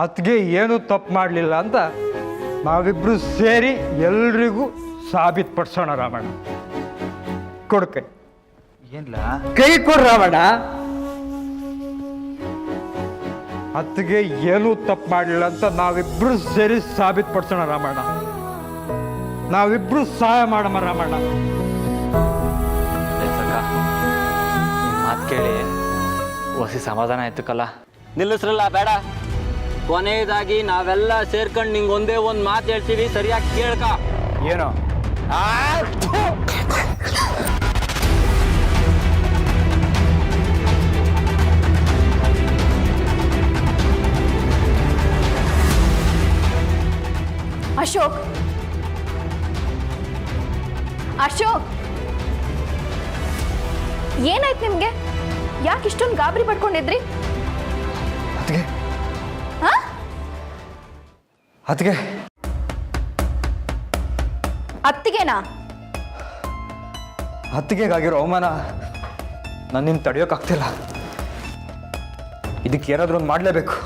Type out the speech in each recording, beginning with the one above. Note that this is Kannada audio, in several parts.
ಅದಕ್ಕೆ ಏನೂ ತಪ್ಪು ಮಾಡಲಿಲ್ಲ ಅಂತ ನಾವಿಬ್ಬರು ಸೇರಿ ಎಲ್ರಿಗೂ ಸಾಬೀತುಪಡಿಸೋಣ ರಾಮಣ್ಣ. ಕೊಡು ಕೈ. ಏನ್ಲ ಕೈ ಕೊಡು ರಾಮಣ್ಣ. ಅದಕ್ಕೆ ಏನೂ ತಪ್ಪು ಮಾಡಲಿಲ್ಲ ಅಂತ ನಾವಿಬ್ಬರು ಸೇರಿ ಸಾಬೀತುಪಡಿಸೋಣ ರಾಮಣ್ಣ. ನಾವಿಬ್ಬರು ಸಹಾಯ ಮಾಡಮ್ಮ ರಾಮಣ್ಣ. ಮಾತು ಕೇಳಿ ಹೊಸಿ ಸಮಾಧಾನ ಆಯ್ತಕ್ಕಲ್ಲ. ನಿಲ್ಲಿಸ್ರಲ್ಲ ಬೇಡ. ಕೊನೆಯದಾಗಿ ನಾವೆಲ್ಲ ಸೇರ್ಕೊಂಡು ನಿಂಗೆ ಒಂದೇ ಒಂದು ಮಾತು ಹೇಳ್ತೀವಿ, ಸರಿಯಾಗಿ ಕೇಳ್ಕ. ಏನೋ ಅಶೋಕ್, ಅಶೋಕ್, ಏನಾಯ್ತು ನಿಮ್ಗೆ? ಯಾಕೆ ಇಷ್ಟೊಂದು ಗಾಬರಿ ಪಡ್ಕೊಂಡಿದ್ರಿ? ಅದಕ್ಕೆ ಹಾ? ಅದಕ್ಕೆ ಅತ್ತಿಗೆನಾ? ಅತ್ತಿಗೆಗಾಗಿರೋ ಅವಮಾನ ನಾನು ನಿನ್ನ ತಡೆಯೋಕ್ಕಾಗ್ತಿಲ್ಲ. ಇದಕ್ಕೆ ಏನಾದರೂ ಒಂದು ಮಾಡಲೇಬೇಕು.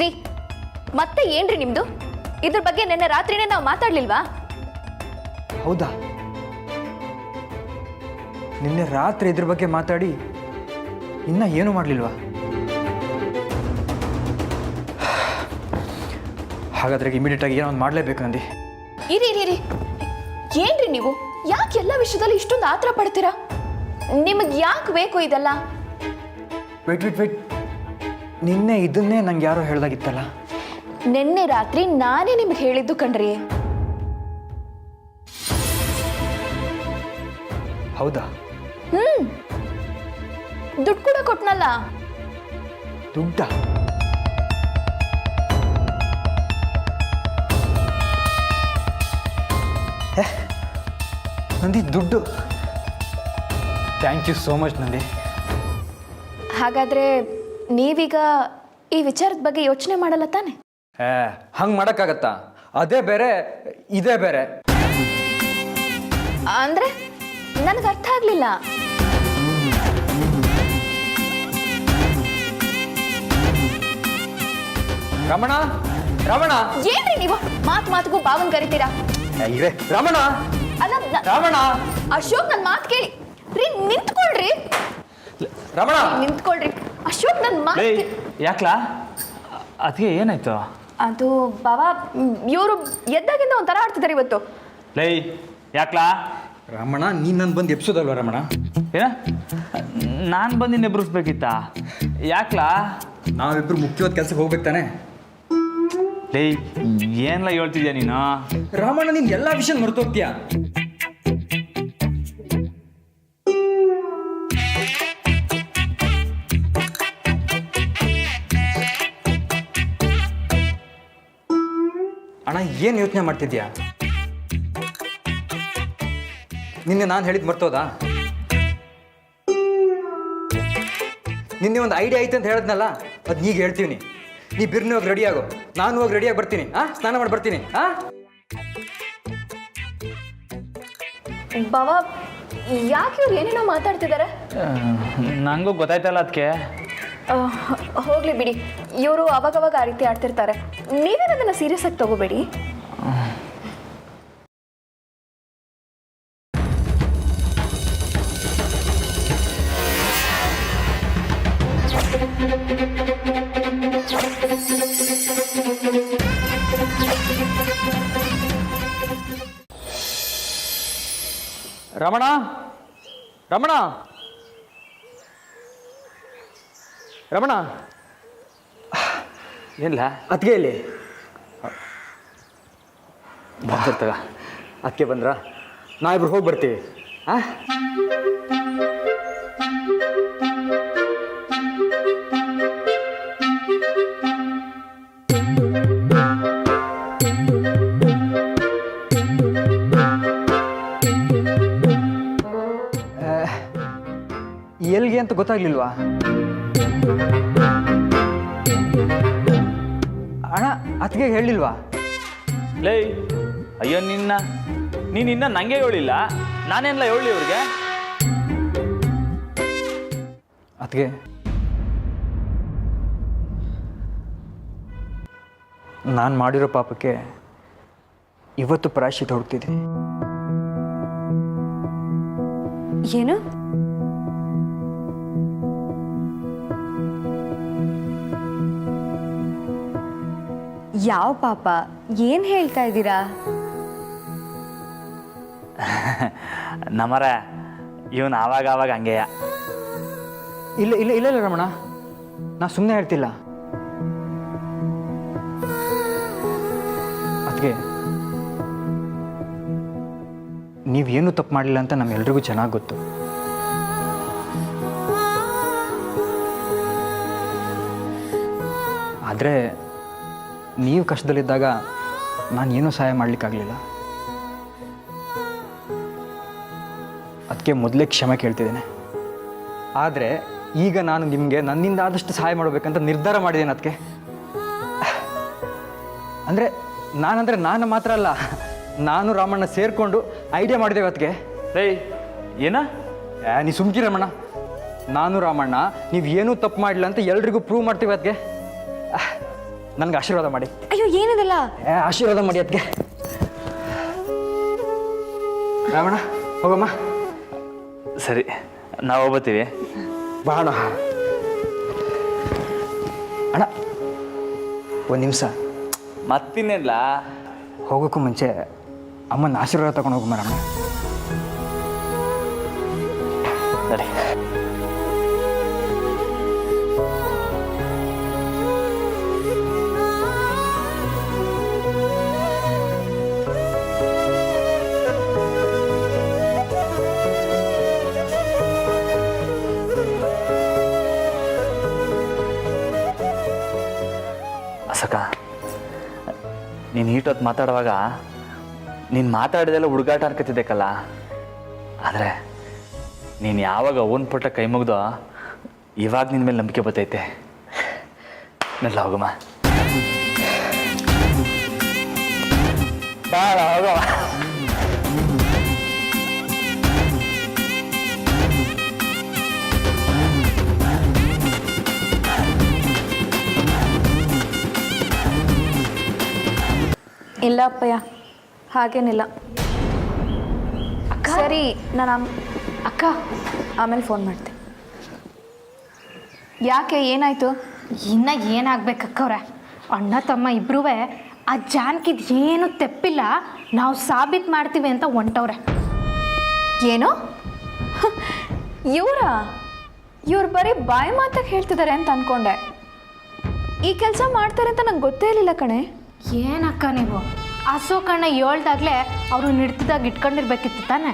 ರೀ, ಮತ್ತೆ ಏನ್ರಿ ನಿಮ್ದು? ಇದ್ರ ಬಗ್ಗೆ ನಿನ್ನೆ ರಾತ್ರಿನೇ ನಾವು ಮಾತಾಡ್ಲಿಲ್ವಾ? ಹೌದಾ? ನಿನ್ನೆ ರಾತ್ರಿ ಇದ್ರ ಬಗ್ಗೆ ಮಾತಾಡಿ ಇನ್ನ ಏನು ಮಾಡಲಿಲ್ವಾ? ಹಾಗಾದ್ರೆ ಇಮಿಡಿಯೇಟ್ ಆಗಿ ಏನೋ ಒಂದು ಮಾಡಲೇಬೇಕು ನಂದಿ. ಇರಿ ಇರಿ ಇರಿ, ಏನ್ರಿ ನೀವು? ಯಾಕೆ ಎಲ್ಲ ವಿಷಯದಲ್ಲಿ ಇಷ್ಟೊಂದು ಆತರ ಪಡ್ತೀರಾ? ನಿಮಗೆ ಯಾಕೆ ಬೇಕು ಇದೆಲ್ಲ? ವೆಯ್ಟ್, ನಿನ್ನೆ ಇದನ್ನೇ ನಂಗೆ ಯಾರೋ ಹೇಳ್ದಾಗಿತ್ತಲ್ಲ. ನಿನ್ನೆ ರಾತ್ರಿ ನಾನೇ ನಿಮ್ಗೆ ಹೇಳಿದ್ದು ಕಣ್ರಿ. ಹೌದಾ? ದುಡ್ಡು ಕೂಡ ಕೊಟ್ನಲ್ಲ. ದುಡ್ಡ? ನಂದಿ, ದುಡ್ಡು? Thank you so much Nandi. ಹಾಗಾದ್ರೆ ನೀವೀಗ ಈ ವಿಚಾರದ ಬಗ್ಗೆ ಯೋಚನೆ ಮಾಡಲ್ಲ ತಾನೆ? ಹಂಗೆ ಮಾಡೋಕ್ಕಾಗತ್ತಾ? ಅದೇ ಬೇರೆ ಇದೇ ಬೇರೆ. ಅಂದ್ರೆ ನನಗೆ ಅರ್ಥ ಆಗ್ಲಿಲ್ಲ. ರಮಣ, ರಮಣ, ಏನ್ರಿ ನೀವು ಮಾತಿಗೂ ಬಾವನ್ ಕರಿತೀರಾ? ಇರೇ ರಮಣ. ಅಲ್ಲ ರಮಣ, ಅಶೋಕ್, ನನ್ನ ಮಾತು ಕೇಳಿ. ರೀ, ನಿಂತ್ಕೊಳ್ರಿ. ರಮಣ, ನಿಂತ್ಕೊಳ್ರಿ. ಅಶೋಕ್, ನನ್ನ ಮಾತು. ಯಾಕ್ಲಾ? ಅದಕ್ಕೆ ಏನಾಯ್ತು? ಅದು ಬಾವ, ಇವರು ಎದ್ದಾಗಿಂದ ಒಂಥರ ಆಡ್ತಿದ್ದಾರೆ ಇವತ್ತು. ಲೈ, ಯಾಕ್ಲಾ? ರಮಣ, ನೀನು ನನ್ನ ಬಂದು ಎಬ್ಸೋದಲ್ವ ರಮಣ? ಏನ? ನಾನು ಬಂದು ನೆಬ್ರಿಸ್ಬೇಕಿತ್ತ? ಯಾಕ್ಲಾ? ನಾವಿಬ್ರು ಮುಖ್ಯವಾದ ಕೆಲ್ಸಕ್ಕೆ ಹೋಗ್ಬೇಕು ತಾನೆ? ಲೈ, ಏನ್ಲ ಹೇಳ್ತಿದ್ಯಾ ನೀನು? ರಮಣ, ನೀನು ಎಲ್ಲ ವಿಷಯ ಮರ್ತೋಗ್ತೀಯ. ಅಣ್ಣ, ಏನು ಯೋಚನೆ ಮಾಡ್ತಿದ್ಯಾ? ನಿನ್ನೆ ನಾನು ಹೇಳಿದ್ ಮರ್ತೋದಾ? ನಿನ್ನೆ ಒಂದು ಐಡಿಯಾ ಐತೆ ಅಂತ ಹೇಳಿದ್ನಲ್ಲ, ಅದು ಈಗ ಹೇಳ್ತೀವಿ. ನೀ ಬಿರ್ನಿ ಹೋಗಿ ರೆಡಿ ಆಗೋ, ನಾನು ಹೋಗಿ ರೆಡಿಯಾಗಿ ಬರ್ತೀನಿ. ಸ್ನಾನ ಮಾಡಿ ಬರ್ತೀನಿ. ಬಾವ, ಯಾಕೆ ಇವ್ರು ಏನೇನೋ ಮಾತಾಡ್ತಿದ್ದಾರೆ? ನನಗೂ ಗೊತ್ತಾಯ್ತಲ್ಲ ಅದಕ್ಕೆ. ಹೋಗ್ಲಿ ಬಿಡಿ, ಇವರು ಅವಾಗವಾಗ ಆ ರೀತಿ ಆಡ್ತಿರ್ತಾರೆ. ನೀವೇನು ಅದನ್ನು ಸೀರಿಯಸ್ ಆಗಿ ತಗೋಬೇಡಿ. ರಮಣ, ರಮಣ, ರಮಣ, ಏನಿಲ್ಲ ಅದಕ್ಕೆ ಇಲ್ಲಿ ಬಂದಿರ್ತಗ. ಅದಕ್ಕೆ ಬಂದ್ರ ನಾವಿಬ್ರು ಹೋಗಿ ಬರ್ತೀವಿ. ಎಲ್ಲಿಗೆ ಅಂತ ಗೊತ್ತಾಗ್ಲಿಲ್ವಾ ಅಣ್ಣ? ಅದಕ್ಕೆ ಹೇಳಿಲ್ವಾ? ಲೈ, ಅಯ್ಯೋ ನೀನಿನ್ನ ನನಗೆ ಹೇಳಿಲ್ಲ, ನಾನೆಲ್ಲ ಹೇಳಿ ಅವ್ರಿಗೆ. ಅದಕ್ಕೆ ನಾನು ಮಾಡಿರೋ ಪಾಪಕ್ಕೆ ಇವತ್ತು ಪ್ರಾಯಶ್ಚಿತ್ತ ಹುಡುಕ್ತಿದ್ದೀನಿ. ಏನು? ಯಾವ ಪಾಪ? ಏನು ಹೇಳ್ತಾ ಇದ್ದೀರಾ? ನಮ್ಮರ ಇವನು ಆವಾಗ ಹಂಗೆಯ. ಇಲ್ಲ ಇಲ್ಲ ಇಲ್ಲ ಇಲ್ಲ ರಮಣ, ನಾ ಸುಮ್ಮನೆ ಹೇಳ್ತಿಲ್ಲ. ಅದಕ್ಕೆ ನೀವೇನು ತಪ್ಪು ಮಾಡಲಿಲ್ಲ ಅಂತ ನಮ್ಮೆಲ್ರಿಗೂ ಚೆನ್ನಾಗಿ ಗೊತ್ತು. ಆದರೆ ನೀವು ಕಷ್ಟದಲ್ಲಿದ್ದಾಗ ನಾನು ಏನೂ ಸಹಾಯ ಮಾಡಲಿಕ್ಕಾಗಲಿಲ್ಲ. ಅದಕ್ಕೆ ಮೊದಲೇ ಕ್ಷಮೆ ಕೇಳ್ತಿದ್ದೇನೆ. ಆದರೆ ಈಗ ನಾನು ನಿಮಗೆ ನನ್ನಿಂದ ಆದಷ್ಟು ಸಹಾಯ ಮಾಡಬೇಕಂತ ನಿರ್ಧಾರ ಮಾಡಿದ್ದೇನೆ. ಅದಕ್ಕೆ ಅಂದರೆ ನಾನು ಮಾತ್ರ ಅಲ್ಲ, ನಾನು ರಾಮಣ್ಣ ಸೇರಿಕೊಂಡು ಐಡಿಯಾ ಮಾಡಿದ್ದೇವೆ. ಅದಕ್ಕೆ ಏಯ್ ಏನ? ನೀ ಸುಮ್ಕಿ ರಮಣ್ಣ. ನಾನು ರಾಮಣ್ಣ ನೀವು ಏನೂ ತಪ್ಪು ಮಾಡಿಲ್ಲ ಅಂತ ಎಲ್ರಿಗೂ ಪ್ರೂವ್ ಮಾಡ್ತೀವಿ. ಅದಕ್ಕೆ ನನಗೆ ಆಶೀರ್ವಾದ ಮಾಡಿ. ಅಯ್ಯೋ, ಏನಿದೆಲ್ಲ? ಆಶೀರ್ವಾದ ಮಾಡಿ ಅದಕ್ಕೆ. ರಾಮಣ್ಣ ಹೋಗಮ್ಮ. ಸರಿ, ನಾವು ಹೋಗ್ಬತ್ತೀವಿ. ಬಾಣ ಅಣ್ಣ, ಒಂದು ನಿಮಿಷ. ಮತ್ತಿನ್ನೆಲ್ಲ ಹೋಗೋಕ್ಕೂ ಮುಂಚೆ ಅಮ್ಮನ ಆಶೀರ್ವಾದ ತಗೊಂಡು ಹೋಗಮ್ಮ ರಮಣ. ಸರಿ. ಅಸಕ, ನೀನು ಈಟೊತ್ತು ಮಾತಾಡುವಾಗ ನೀನು ಮಾತಾಡಿದೆಲ್ಲ ಹುಡುಗಾಟ ಅನ್ಕತ್ತಿದ್ದಕ್ಕಲ್ಲ. ಆದರೆ ನೀನು ಯಾವಾಗ ಓನ್ ಪುಟ್ಟ ಕೈ ಮುಗ್ದೋ ಇವಾಗ ನಿನ್ನ ಮೇಲೆ ನಂಬಿಕೆ ಬರ್ತೈತೆ. ಮೆಲ್ಲ ಹೋಗಮ್ಮ. ಬಾಳ ಹೋಗಮ್ಮ. ಇಲ್ಲ ಅಪ್ಪಯ್ಯ, ಹಾಗೇನಿಲ್ಲ. ಸರಿ, ನಾನು ಅಕ್ಕ, ಆಮೇಲೆ ಫೋನ್ ಮಾಡ್ತೆ. ಯಾಕೆ, ಏನಾಯ್ತು? ಇನ್ನು ಏನಾಗ್ಬೇಕಕ್ಕವ್ರೆ, ಅಣ್ಣ ತಮ್ಮ ಇಬ್ಬರೂ ಆ ಜಾನ್ಕಿದ್ ಏನು ತೆಪ್ಪಿಲ್ಲ, ನಾವು ಸಾಬೀತು ಮಾಡ್ತೀವಿ ಅಂತ ಹೊಂಟವ್ರೆ. ಏನು? ಇವ್ರು ಬರೀ ಬಾಯಿ ಮಾತಾಗ ಹೇಳ್ತಿದ್ದಾರೆ ಅಂತ ಅನ್ಕೊಂಡೆ. ಈ ಕೆಲಸ ಮಾಡ್ತಾರೆ ಅಂತ ನಂಗೆ ಗೊತ್ತೇ ಇರಲಿಲ್ಲ ಕಣೆ. ಏನಕ್ಕ ನೀವು ಅಶೋಕಣ್ಣ ಹೇಳ್ದಾಗಲೇ ಅವರು ನಿಡ್ತಿದಾಗ ಇಟ್ಕೊಂಡಿರ್ಬೇಕಿತ್ತು ತಾನೆ.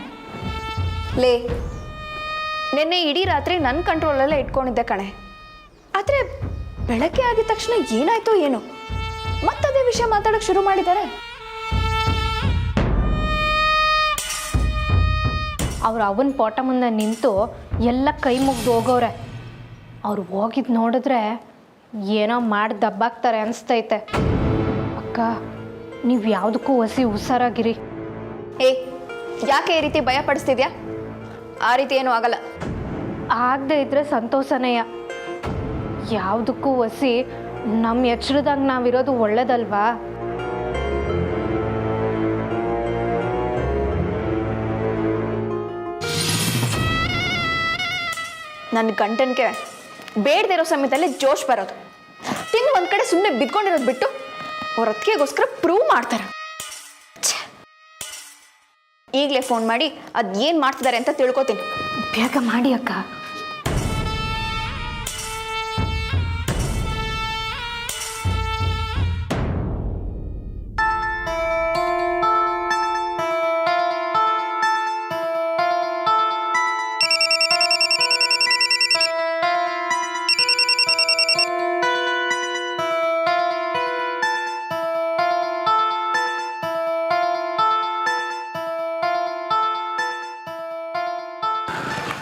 ಲೇ, ನಿನ್ನೆ ಇಡೀ ರಾತ್ರಿ ನನ್ನ ಕಂಟ್ರೋಲಲ್ಲೇ ಇಟ್ಕೊಂಡಿದ್ದೆ ಕಣೆ. ಆದರೆ ಬೆಳಗ್ಗೆ ಆಗಿದ ತಕ್ಷಣ ಏನಾಯ್ತೋ ಏನೋ ಮತ್ತದೇ ವಿಷಯ ಮಾತಾಡೋಕ್ಕೆ ಶುರು ಮಾಡಿದ್ದಾರೆ. ಅವ್ರು ಅವನ ಪೋಟ ಮುಂದೆ ನಿಂತು ಎಲ್ಲ ಕೈ ಮುಗ್ದು ಹೋಗೋರೆ. ಅವ್ರು ಹೋಗಿದ್ದು ನೋಡಿದ್ರೆ ಏನೋ ಮಾಡಿ ದಬ್ಬಾಕ್ತಾರೆ ಅನಿಸ್ತೈತೆ. ಅಕ್ಕ, ನೀವು ಯಾವುದಕ್ಕೂ ಹೊಸಿ ಹುಷಾರಾಗಿರಿ. ಯಾಕೆ ಈ ರೀತಿ ಭಯ ಪಡಿಸ್ತಿದ್ಯಾ? ಆ ರೀತಿ ಏನೂ ಆಗಲ್ಲ. ಆಗದೆ ಇದ್ರೆ ಸಂತೋಷನೇಯ. ಯಾವುದಕ್ಕೂ ಹೊಸಿ ನಮ್ಮ ಎಚ್ಚರದಾಗ ನಾವಿರೋದು ಒಳ್ಳೇದಲ್ವಾ? ನನ್ನ ಗಂಟನ್ಗೆ ಬೇಡದಿರೋ ಸಮಯದಲ್ಲಿ ಜೋಶ್ ಬರೋದು, ತಿಂದು ಒಂದು ಕಡೆ ಸುಮ್ಮನೆ ಬಿದ್ಕೊಂಡಿರೋದು ಬಿಟ್ಟು ಅವ್ರ ಅತ್ತಿಗೆಗೋಸ್ಕರ ಪ್ರೂವ್ ಮಾಡ್ತಾರೆ. ಈಗಲೇ ಫೋನ್ ಮಾಡಿ ಅದು ಏನು ಮಾಡ್ತಿದ್ದಾರೆ ಅಂತ ತಿಳ್ಕೊತೀನಿ. ಬೇಗ ಮಾಡಿ ಅಕ್ಕ.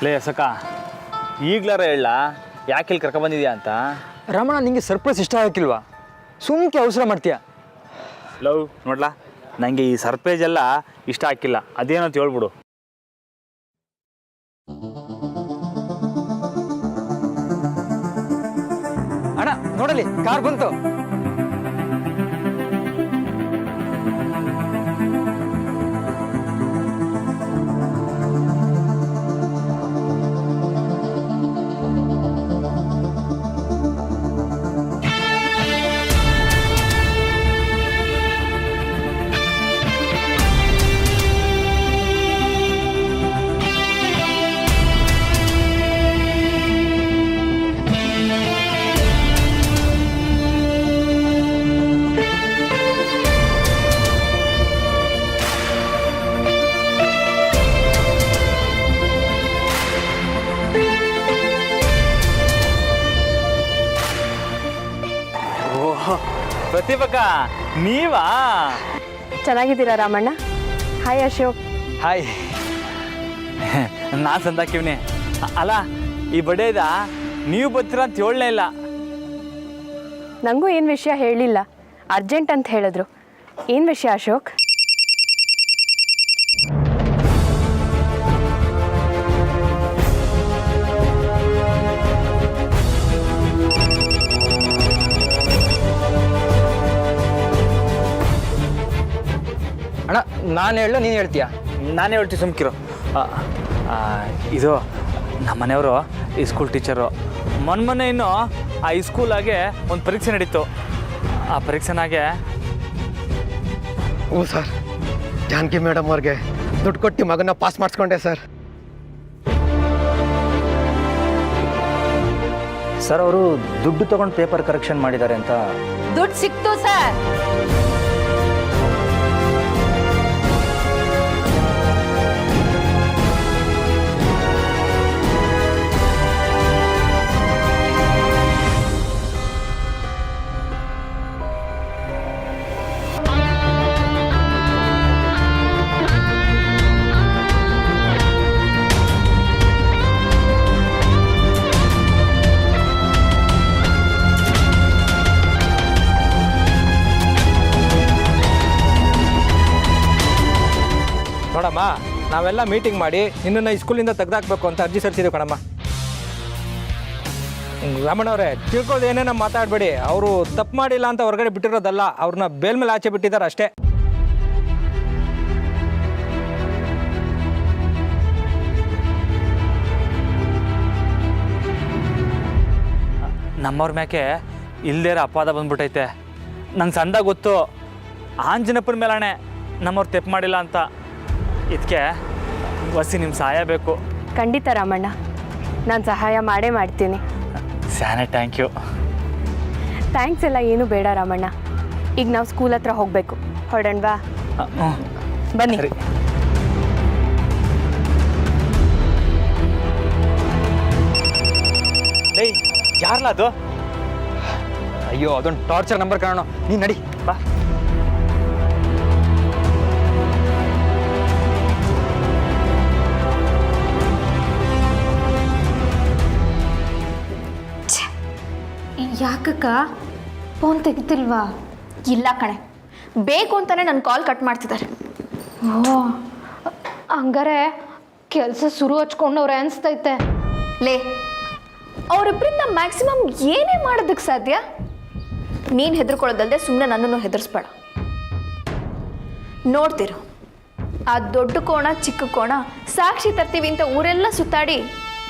ಲೇ ಅಸಕ, ಈಗ್ಲಾರ ಹೇಳ ಯಾಕೆ ಇಲ್ಲಿ ಕರ್ಕೊಂಡ್ಬಂದಿದ್ಯಾ ಅಂತ. ರಮಣ, ನಿಂಗೆ ಸರ್ಪ್ರೈಸ್ ಇಷ್ಟ ಆಗಿಲ್ವಾ? ಸುಮ್ಕೆ ಅವಸರ ಮಾಡ್ತೀಯ. ಲವ್ ನೋಡ್ಲಾ, ನನಗೆ ಈ ಸರ್ಪ್ರೈಸ್ ಎಲ್ಲ ಇಷ್ಟ ಆಗಿಲ್ಲ. ಅದೇನಂತ ಹೇಳ್ಬಿಡು. ಅಣ್ಣ ನೋಡಲಿ, ಕಾರ್ ಬಂತು. ಪ್ರತಿಭಕ್ಕ ನೀವಾ? ಚೆನ್ನಾಗಿದ್ದೀರಾ ರಾಮಣ್ಣ? ಹಾಯ್ ಅಶೋಕ್. ಹಾಯ್. ನಾನು ಸಂದಾಕಿವ್ನಿ. ಅಲ್ಲ ಈ ಬಡೇದ ನೀವು ಬರ್ತೀರ ಅಂತ ಹೇಳಲೇ ಇಲ್ಲ. ನನಗೂ ಏನು ವಿಷಯ ಹೇಳಿಲ್ಲ, ಅರ್ಜೆಂಟ್ ಅಂತ ಹೇಳಿದ್ರು. ಏನು ವಿಷಯ ಅಶೋಕ್? ಅಣ್ಣ ನಾನು ಹೇಳೋ ನೀನು ಹೇಳ್ತೀಯಾ? ನಾನೇ ಹೇಳ್ತೀವಿ ಸುಮ್ಕಿರು. ಇದು ನಮ್ಮ ಮನೆಯವರು ಈ ಸ್ಕೂಲ್ ಟೀಚರು. ಮೊನ್ನೆ ಇನ್ನು ಆ ಈ ಸ್ಕೂಲಾಗೆ ಒಂದು ಪರೀಕ್ಷೆ ನಡೀತು. ಆ ಪರೀಕ್ಷೆನಾಗೆ ಹ್ಞೂ ಸರ್, ಜಾನಕಿ ಮೇಡಮ್ ಅವ್ರಿಗೆ ದುಡ್ಡು ಕೊಟ್ಟು ಮಗನ ಪಾಸ್ ಮಾಡಿಸ್ಕೊಂಡೆ ಸರ್. ಸರ್ ಅವರು ದುಡ್ಡು ತೊಗೊಂಡು ಪೇಪರ್ ಕರೆಕ್ಷನ್ ಮಾಡಿದ್ದಾರೆ ಅಂತ. ದುಡ್ಡು ಸಿಕ್ತು ಸರ್. ನೋಡಮ್ಮ, ನಾವೆಲ್ಲ ಮೀಟಿಂಗ್ ಮಾಡಿ ನಿನ್ನನ್ನು ಈ ಸ್ಕೂಲಿಂದ ತೆಗೆದಾಕ್ಬೇಕು ಅಂತ ಅರ್ಜಿ ಸಲ್ಲಿಸಿದ್ದೀವಿ ಕಣಮ್ಮ. ರಮಣವ್ರೆ, ತಿಳ್ಕೊಳ್ಳೋದು ಏನೇನೋ ಮಾತಾಡಬೇಡಿ. ಅವರು ತಪ್ಪು ಮಾಡಿಲ್ಲ ಅಂತ ಹೊರಗಡೆ ಬಿಟ್ಟಿರೋದಲ್ಲ, ಅವ್ರನ್ನ ಬೇಲ್ ಮೇಲೆ ಆಚೆ ಬಿಟ್ಟಿದ್ದಾರೆ ಅಷ್ಟೇ. ನಮ್ಮವ್ರ ಮ್ಯಾಕೆ ಇಲ್ದೇರ ಅಪವಾದ ಬಂದ್ಬಿಟ್ಟೈತೆ. ನಂಗೆ ಸಂದ ಗೊತ್ತು, ಆಂಜನಪ್ಪನ ಮೇಲಾಣೆ ನಮ್ಮವ್ರು ತಪ್ಪು ಮಾಡಿಲ್ಲ ಅಂತ. ಇದಕ್ಕೆ ವಸಿ ನಿಮ್ಮ ಸಹಾಯ ಬೇಕು. ಖಂಡಿತ ರಾಮಣ್ಣ, ನಾನು ಸಹಾಯ ಮಾಡೇ ಮಾಡ್ತೀನಿ. ಸ್ಯಾನೆ ಥ್ಯಾಂಕ್ ಯು. ಥ್ಯಾಂಕ್ಸ್ ಎಲ್ಲ ಏನೂ ಬೇಡ ರಾಮಣ್ಣ. ಈಗ ನಾವು ಸ್ಕೂಲ್ ಹತ್ರ ಹೋಗಬೇಕು. ಹೊರಡಣ್ವಾ? ಬನ್ನಿ. ಸರಿ. ಲೈ ಯಾರಲ್ಲ ಅದು? ಅಯ್ಯೋ, ಅದೊಂದು ಟಾರ್ಚರ್ ನಂಬರ್ ಕಾಣೋ. ನೀನು ನಡಿ ಬಾ. ಯಾಕಕ್ಕ ಫೋನ್ ತೆಗಿತಿಲ್ವಾ? ಇಲ್ಲ ಕಣೆ, ಬೇಕು ಅಂತಾನೆ ನನ್ನ ಕಾಲ್ ಕಟ್ ಮಾಡ್ತಿದ್ದಾರೆ. ಓ, ಹಂಗಾರೆ ಕೆಲಸ ಶುರು ಹಚ್ಕೊಂಡವ್ರೆ ಅನಿಸ್ತೈತೆ. ಲೇ, ಅವರಿಬ್ಬರಿಂದ ಮ್ಯಾಕ್ಸಿಮಮ್ ಏನೇ ಮಾಡೋದಕ್ಕೆ ಸಾಧ್ಯ? ನೀನು ಹೆದರ್ಕೊಳ್ಳೋದಲ್ಲದೆ ಸುಮ್ಮನೆ ನನ್ನನ್ನು ಹೆದರ್ಸ್ಬೇಡ. ನೋಡ್ತಿರು, ಆ ದೊಡ್ಡ ಕೋಣ ಚಿಕ್ಕ ಕೋಣ ಸಾಕ್ಷಿ ತರ್ತೀವಿ ಅಂತ ಊರೆಲ್ಲ ಸುತ್ತಾಡಿ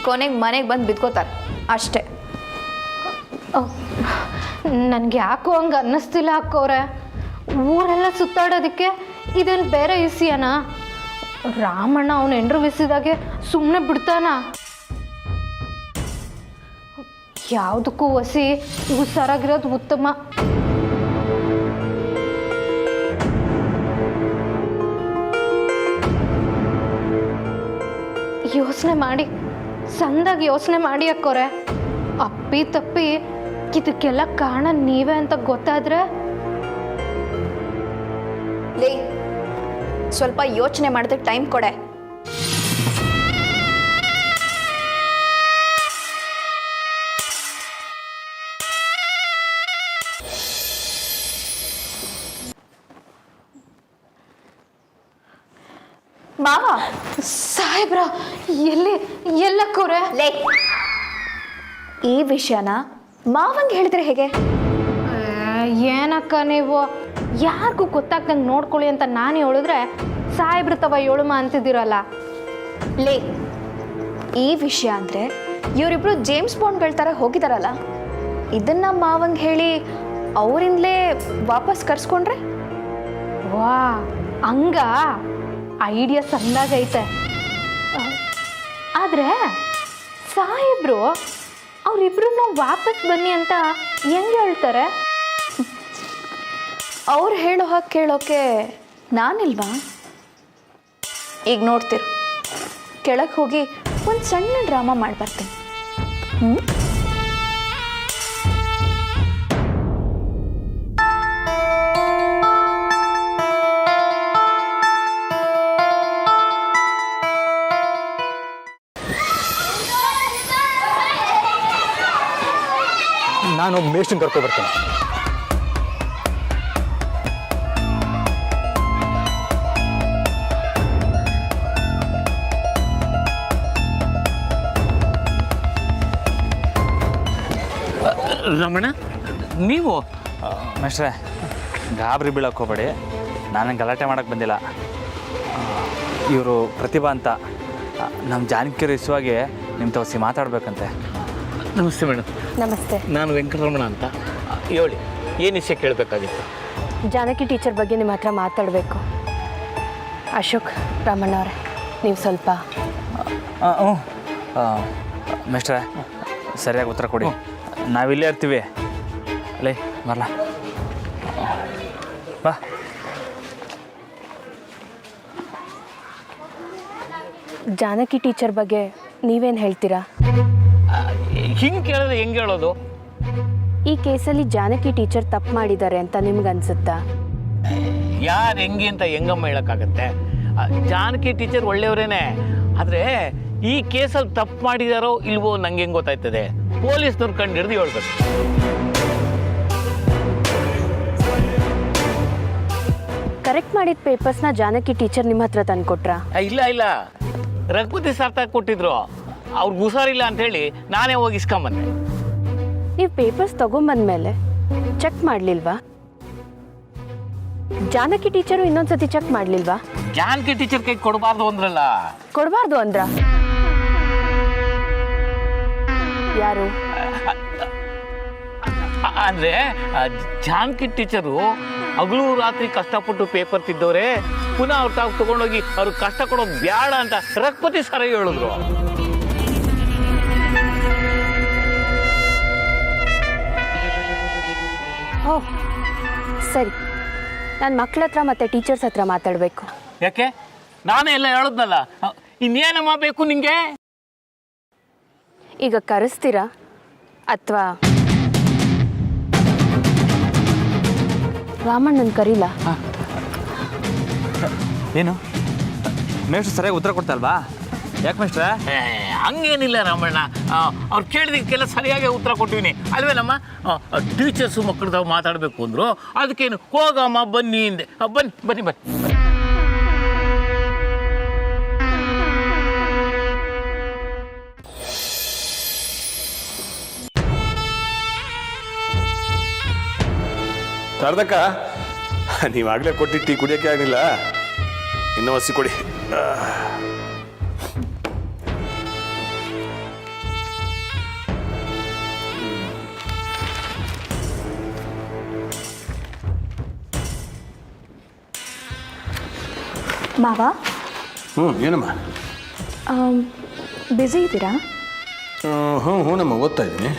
ಕೊನೆಗೆ ಮನೆಗೆ ಬಂದು ಬಿದ್ಕೋತಾರೆ ಅಷ್ಟೇ. ನನಗೆ ಯಾಕೋ ಹಂಗೆ ಅನ್ನಿಸ್ತಿಲ್ಲ ಅಕ್ಕೋರೆ. ಊರೆಲ್ಲ ಸುತ್ತಾಡೋದಕ್ಕೆ ಇದೇನು ಬೇರೆ ವಿಷಯನಾ? ರಾಮಣ್ಣ ಅವನ ಹೆಂಡ್ರು ವಿಸಿದಾಗೆ ಸುಮ್ಮನೆ ಬಿಡ್ತಾನ? ಯಾವುದಕ್ಕೂ ವಸಿ ಹುಷಾರಾಗಿರೋದು ಉತ್ತಮ. ಯೋಚನೆ ಮಾಡಿ, ಸಂದಾಗಿ ಯೋಚನೆ ಮಾಡಿ ಅಕ್ಕೋರೆ. ಅಪ್ಪಿ ತಪ್ಪಿ ಇದಕ್ಕೆಲ್ಲ ಕಾರಣ ನೀವೇ ಅಂತ ಗೊತ್ತಾದ್ರೆ? ಲೇ, ಸ್ವಲ್ಪ ಯೋಚನೆ ಮಾಡೋದಕ್ಕೆ ಟೈಮ್ ಕೊಡೆ. ಮಾವ, ಸಾಹೇಬ್ರ, ಎಲ್ಲಕ್ಕೋರೆ? ಲೇ, ಈ ವಿಷಯನ ಮಾವಂಗೆ ಹೇಳಿದ್ರೆ ಹೇಗೆ? ಏನಕ್ಕ ನೀವು ಯಾರಿಗೂ ಗೊತ್ತಾಗ್ದಂಗೆ ನೋಡ್ಕೊಳ್ಳಿ ಅಂತ ನಾನು ಹೇಳಿದ್ರೆ ಸಾಹೇಬ್ರ ತವ ಏಳುಮ ಅಂತಿದ್ದೀರಲ್ಲ. ಲೇ, ಈ ವಿಷಯ ಅಂದರೆ ಇವರಿಬ್ರು ಜೇಮ್ಸ್ ಬಾಂಡ್ಗಳ ಥರ ಹೋಗಿದಾರಲ್ಲ, ಇದನ್ನ ಮಾವಂಗೆ ಹೇಳಿ ಅವರಿಂದಲೇ ವಾಪಸ್ ಕರ್ಸ್ಕೊಂಡ್ರೆ? ವಾ, ಹಂಗ ಐಡಿಯಾ ಸಂದಾಗೈತೆ. ಆದರೆ ಸಾಹೇಬ್ರು ಅವರಿಬ್ರನ್ನ ವಾಪಸ್ ಬನ್ನಿ ಅಂತ ಹೆಂಗೆ ಹೇಳ್ತಾರೆ? ಅವ್ರು ಹೇಳೋ ಹಾಗೆ ಕೇಳೋಕೆ ನಾನಿಲ್ವಾ? ಈಗ ನೋಡ್ತಿರು, ಕೆಳಗೆ ಹೋಗಿ ಒಂದು ಸಣ್ಣ ಡ್ರಾಮಾ ಮಾಡಿ ಬರ್ತೀನಿ. ನಾನು ಮೇಷ್ಟ್ರನ್ನ ಕರ್ಕೊಬರ್ತೇನೆ. ರಮಣ, ನೀವು ಮೇಷ್ಟ್ರೆ, ಗಾಬರಿ ಬೀಳಕ್ಕೆ ಹೋಗ್ಬೇಡಿ, ನಾನು ಗಲಾಟೆ ಮಾಡೋಕ್ಕೆ ಬಂದಿಲ್ಲ. ಇವರು ಪ್ರತಿಭಾ ಅಂತ ನಮ್ಮ ಜಾನಕಿಯರ ಇಸುವಾಗಿ ನಿಮ್ಮ ತೋರಿಸಿ ಮಾತಾಡಬೇಕಂತೆ. ನಮಸ್ತೆ ಮೇಡಮ್. ನಮಸ್ತೆ. ನಾನು ವೆಂಕಟರಮಣ ಅಂತ. ಹೇಳಿ, ಏನು ವಿಷಯ ಕೇಳಬೇಕಾಗಿತ್ತು? ಜಾನಕಿ ಟೀಚರ್ ಬಗ್ಗೆ ನಿಮ್ಮ ಹತ್ರ ಮಾತಾಡಬೇಕು. ಅಶೋಕ್, ರಾಮಣ್ಣ ಅವರೇ, ನೀವು ಸ್ವಲ್ಪ ಹ್ಞೂ ಮೇಷ್ಟ್ರೆ, ಸರಿಯಾಗಿ ಉತ್ತರ ಕೊಡಿ. ನಾವಿಲ್ಲೇ ಇರ್ತೀವಿ. ಲೇ ಬರಲ್ಲ, ಬಾ. ಜಾನಕಿ ಟೀಚರ್ ಬಗ್ಗೆ ನೀವೇನು ಹೇಳ್ತೀರಾ? ಹಿಂಗೆ ಕೇಳಿದ್ರೆ ಹೆಂಗೆ ಹೇಳೋದು? ಈ ಕೇಸಲ್ಲಿ ಜಾನಕಿ ಟೀಚರ್ ತಪ್ಪು ಮಾಡಿದ್ದಾರೆ ಅಂತ ನಿಮ್ಗೆ ಅನ್ಸುತ್ತಾ? ಯಾರು ಹೆಂಗೆ ಅಂತ ಹೆಂಗಮ್ಮ ಹೇಳೋಕ್ಕಾಗತ್ತೆ? ಜಾನಕಿ ಟೀಚರ್ ಒಳ್ಳೆಯವರೇನೆ, ಆದರೆ ಈ ಕೇಸಲ್ಲಿ ತಪ್ಪು ಮಾಡಿದಾರೋ ಇಲ್ವೋ ನಂಗೆ ಹೆಂಗೆ ಗೊತ್ತಾಯ್ತದೆ? ಪೊಲೀಸ್ನವ್ರು ಕಂಡು ಹಿಡಿದು ಹೇಳ್ಬೇಕು. ಕರೆಕ್ಟ್ ಮಾಡಿದ ಪೇಪರ್ಸ್ನ ಜಾನಕಿ ಟೀಚರ್ ನಿಮ್ಮ ಹತ್ರ ತಂದು ಕೊಟ್ರಾ? ಇಲ್ಲ, ರಘುಪತಿ ಸಾರ್ಥಕ್ ಕೊಟ್ಟಿದ್ರು. ಅವ್ರಿಗೆ ಹುಷಾರಿಲ್ಲ ಅಂಥೇಳಿ ನಾನೇ ಹೋಗಿ ಇಸ್ಕೊಂಬಂದೆ. ನೀವು ಪೇಪರ್ಸ್ ತೊಗೊಂಬಂದ್ಮೇಲೆ ಚೆಕ್ ಮಾಡಲಿಲ್ವಾ? ಜಾನಕಿ ಟೀಚರು ಇನ್ನೊಂದ್ಸತಿ ಚೆಕ್ ಮಾಡಲಿಲ್ವಾ? ಜಾನಕಿ ಟೀಚರ್ ಕೈ ಕೊಡಬಾರ್ದು ಅಂದ್ರಲ್ಲ. ಕೊಡಬಾರ್ದು ಅಂದ್ರ? ಯಾರು? ಅಂದರೆ ಜಾನಕಿ ಟೀಚರು ಹಗಲು ರಾತ್ರಿ ಕಷ್ಟಪಟ್ಟು ಪೇಪರ್ ತಿದ್ದವ್ರೆ, ಪುನಃ ಅವ್ರ ತಾವು ತೊಗೊಂಡೋಗಿ ಅವ್ರಿಗೆ ಕಷ್ಟ ಕೊಡೋದು ಬೇಡ ಅಂತ ರಘುಪತಿ ಸರ ಹೇಳಿದ್ರು. ಓಹ್ ಸರಿ, ನಾನು ಮಕ್ಕಳ ಹತ್ರ ಮತ್ತು ಟೀಚರ್ಸ್ ಹತ್ರ ಮಾತಾಡಬೇಕು. ಯಾಕೆ? ನಾನೇ ಎಲ್ಲ ಹೇಳದ್ನಲ್ಲ, ಇನ್ನೇನಮ್ಮ ಬೇಕು ನಿಂಗೆ? ಈಗ ಕರೆಸ್ತೀರಾ ಅಥವಾ ರಾಮಣ್ಣನ ಕರೀಲಾ? ಏನು ಮೇಷ್ಟ್ರು ಸರಿಯಾಗಿ ಉತ್ತರ ಕೊಡ್ತಲ್ವಾ? ಯಾಕೆ ಮೇಷ್ಟ್ರೆ? ಹಂಗೇನಿಲ್ಲ ರಾಮಣ್ಣ, ಅವ್ರು ಕೇಳಿದಕ್ಕೆಲ್ಲ ಸರಿಯಾಗಿ ಉತ್ತರ ಕೊಟ್ಟಿದ್ದೀನಿ ಅಲ್ವೇನಮ್ಮ? ಟೀಚರ್ಸು ಮಕ್ಕಳದಾವ್ ಮಾತಾಡಬೇಕು ಅಂದರು, ಅದಕ್ಕೇನು ಹೋಗಮ್ಮ ಬನ್ನಿ ಹಿಂದೆ. ಬನ್ನಿ. ಶಾರದಕ್ಕ, ನೀವಾಗಲೇ ಕೊಟ್ಟು ಟೀ ಕುಡಿಯೋಕ್ಕೆ ಆಗಲಿಲ್ಲ, ಇನ್ನೂ ಹಸಿ ಕೊಡಿ. ಮಾವ, ಏನಮ್ಮ? ಬ್ಯುಸಿ ಇದ್ದೀರಾ? ಹ್ಞೂನಮ್ಮ, ಓದ್ತಾ ಇದ್ದೀನಿ.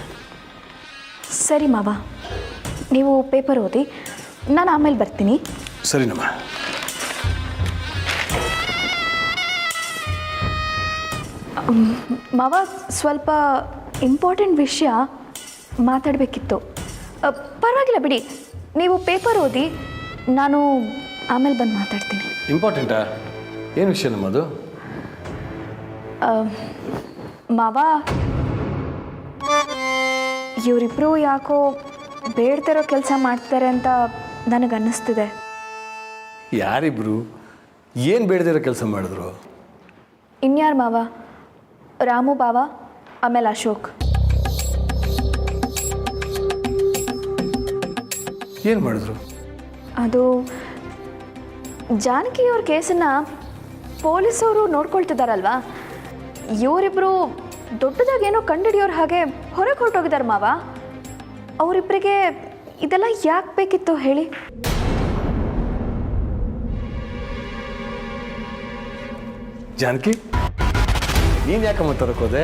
ಸರಿ ಮಾವ, ನೀವು ಪೇಪರ್ ಓದಿ, ನಾನು ಆಮೇಲೆ ಬರ್ತೀನಿ. ಸರಿನಮ್ಮ. ಮಾವ, ಸ್ವಲ್ಪ ಇಂಪಾರ್ಟೆಂಟ್ ವಿಷಯ ಮಾತಾಡಬೇಕಿತ್ತು. ಪರವಾಗಿಲ್ಲ ಬಿಡಿ, ನೀವು ಪೇಪರ್ ಓದಿ, ನಾನು ಆಮೇಲೆ ಬಂದು ಮಾತಾಡ್ತೀನಿ. ಇಂಪಾರ್ಟೆಂಟಾ? ಏನು ವಿಷಯ ನಮ್ಮದು? ಮಾವ, ಇವರಿಬ್ಬರು ಯಾಕೋ ಬೇಡ್ತಿರೋ ಕೆಲಸ ಮಾಡ್ತಾರೆ ಅಂತ ನನಗನ್ನಿಸ್ತಿದೆ. ಯಾರಿಬ್ರು? ಏನು ಬೇಡದಿರೋ ಕೆಲಸ ಮಾಡಿದ್ರು? ಇನ್ಯಾರು ಮಾವ? ರಾಮು ಬಾವ, ಆಮೇಲೆ ಅಶೋಕ್. ಏನು ಮಾಡಿದ್ರು? ಅದು ಜಾನಕಿಯವ್ರ ಕೇಸನ್ನು ಪೊಲೀಸವರು ನೋಡ್ಕೊಳ್ತಿದ್ದಾರಲ್ವಾ, ಇವರಿಬ್ಬರು ದೊಡ್ಡದಾಗೇನೋ ಕಂಡುಹಿಡಿಯೋರು ಹಾಗೆ ಹೊರಗೆ ಹೊರಟೋಗಿದ್ದಾರೆ ಮಾವ. ಅವರಿಬ್ಬರಿಗೆ ಇದೆಲ್ಲ ಯಾಕೆ ಬೇಕಿತ್ತು ಹೇಳಿ? ಜಾನಕಿ, ನೀನು ಯಾಕಮ್ಮ ತರಕೋದೆ?